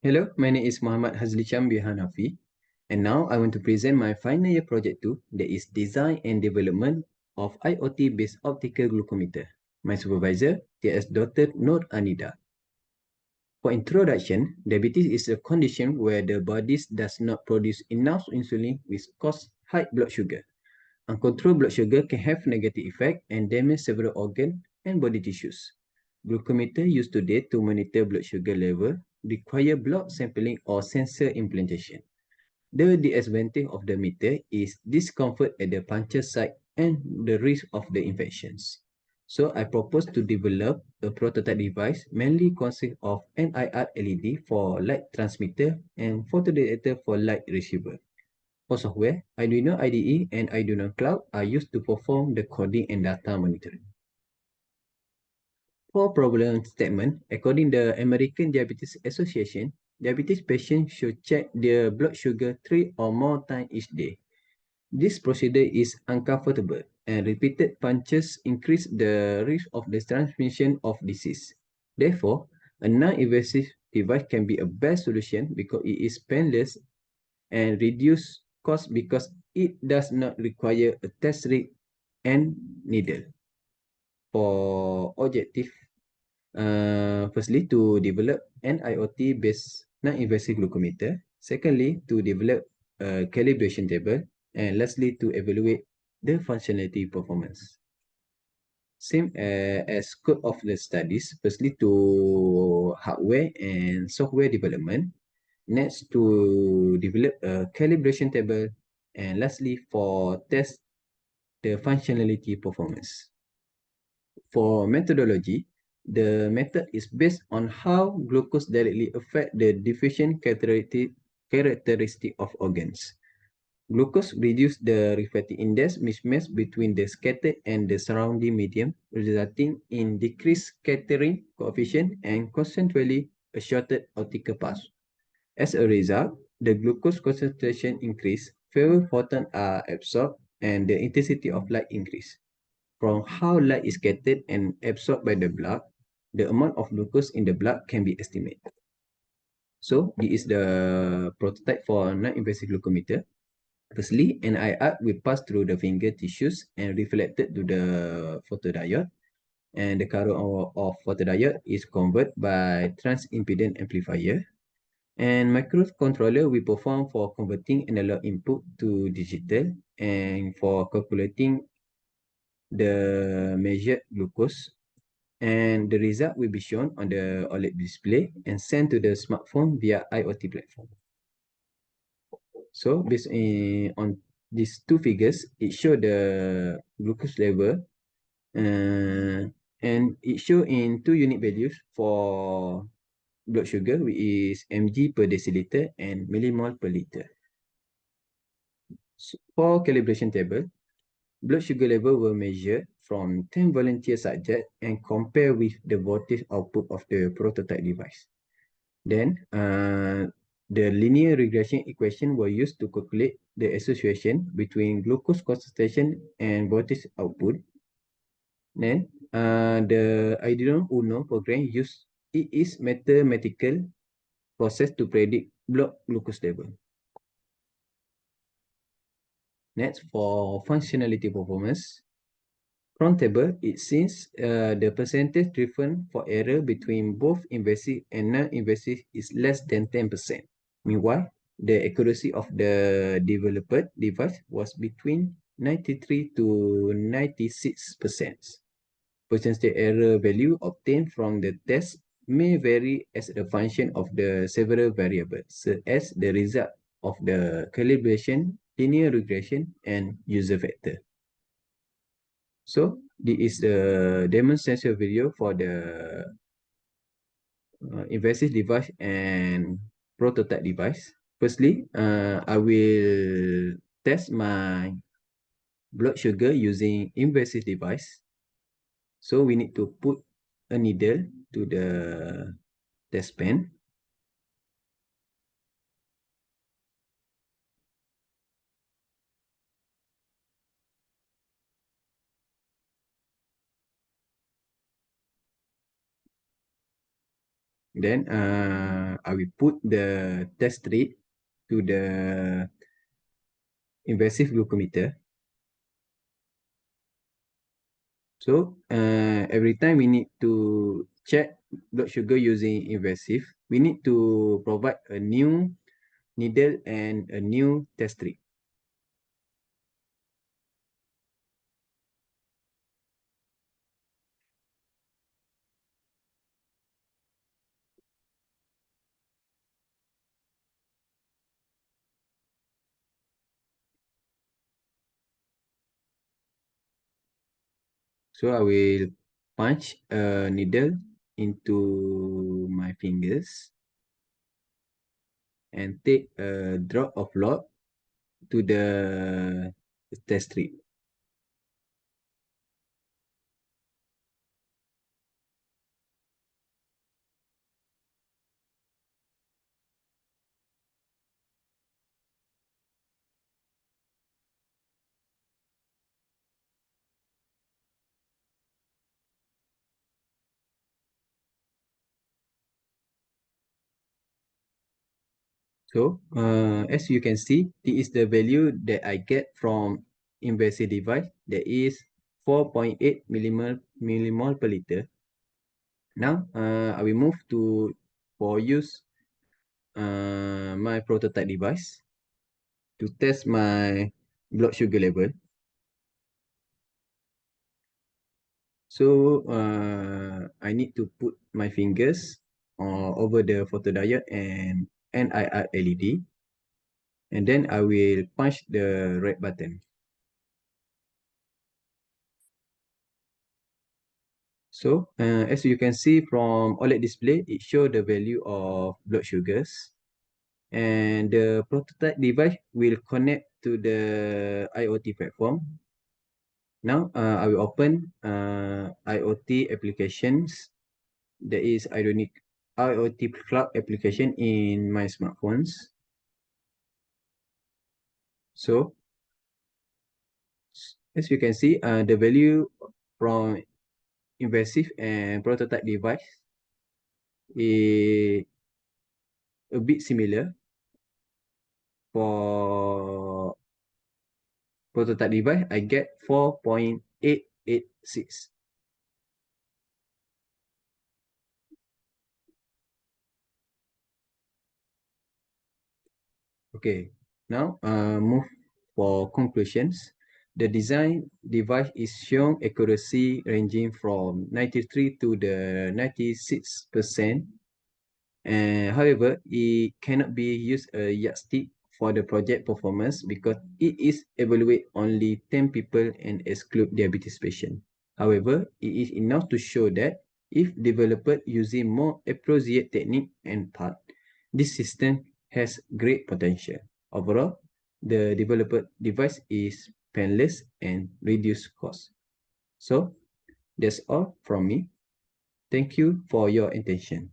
Hello, my name is Muhammad Hazli Chambi Hanafi, and now I want to present my final year project 2, that is design and development of IoT-based optical glucometer. My supervisor, TS Dr. Nur Anida. For introduction, diabetes is a condition where the body does not produce enough insulin, which causes high blood sugar. Uncontrolled blood sugar can have negative effect and damage several organs and body tissues. Glucometer used today to monitor blood sugar level require blood sampling or sensor implantation. The disadvantage of the meter is discomfort at the puncture site and the risk of the infections. So I propose to develop a prototype device mainly consist of NIR LED for light transmitter and photodetector for light receiver. For software, Arduino IDE and Arduino Cloud are used to perform the coding and data monitoring. For problem statement, according to the American Diabetes Association, diabetes patients should check their blood sugar 3 or more times each day. This procedure is uncomfortable and repeated punches increase the risk of the transmission of disease. Therefore, a non-invasive device can be a best solution because it is painless and reduce cost because it does not require a test rig and needle. For objective, firstly, to develop an IoT-based non-invasive glucometer. Secondly, to develop a calibration table. And lastly, to evaluate the functionality performance. Same as scope of the studies. Firstly, to hardware and software development. Next, to develop a calibration table. And lastly, for test the functionality performance. For methodology, the method is based on how glucose directly affect the diffusion characteristic of organs. Glucose reduces the refractive index mismatch between the scattered and the surrounding medium, resulting in decreased scattering coefficient and consequently a shorter optical path. As a result, the glucose concentration increase, fewer photons are absorbed, and the intensity of light increase. From how light is scattered and absorbed by the blood, the amount of glucose in the blood can be estimated. So, this is the prototype for non-invasive glucometer. Firstly, NIR will pass through the finger tissues and reflected to the photodiode. And the current of photodiode is converted by transimpedance amplifier. And microcontroller will perform for converting analog input to digital and for calculating the measured glucose, and the result will be shown on the OLED display and sent to the smartphone via IoT platform. So based on these two figures, it shows the glucose level and it shows in two unit values for blood sugar, which is mg per deciliter and millimole per liter. So for calibration table, blood sugar level were measured from 10 volunteer subjects and compared with the voltage output of the prototype device. Then, the linear regression equation were used to calculate the association between glucose concentration and voltage output. Then, the Arduino Uno program is mathematical process to predict blood glucose level. Next, for functionality performance, from table, it seems the percentage driven for error between both invasive and non-invasive is less than 10%. Meanwhile, the accuracy of the developed device was between 93 to 96%. Percentage error value obtained from the test may vary as a function of the several variables, such as the result of the calibration, linear regression, and user factor. So, this is the demonstration video for the invasive device and prototype device. Firstly, I will test my blood sugar using invasive device. So, we need to put a needle to the test pen. Then I will put the test strip to the invasive glucometer. So every time we need to check blood sugar using invasive, we need to provide a new needle and a new test strip. So I will punch a needle into my fingers and take a drop of blood to the test strip. So as you can see, this is the value that I get from invasive device, that is 4.8 millimole per liter. Now I will move to for use my prototype device to test my blood sugar level. So I need to put my fingers over the photodiode and NIR LED, and then I will punch the red button. So as you can see from OLED display, it shows the value of blood sugars, and the prototype device will connect to the IoT platform. Now I will open IoT applications, that is Arduino IoT cloud application in my smartphones. So as you can see, the value from invasive and prototype device is a bit similar. For prototype device, I get 4.886. Okay, now move for conclusions. The design device is showing accuracy ranging from 93 to the 96%. And however, it cannot be used a yardstick for the project performance because it is evaluate only 10 people and exclude diabetes patient. However, it is enough to show that if developed using more appropriate technique and part, this system has great potential. Overall, the developed device is painless and reduce cost. So that's all from me. Thank you for your attention.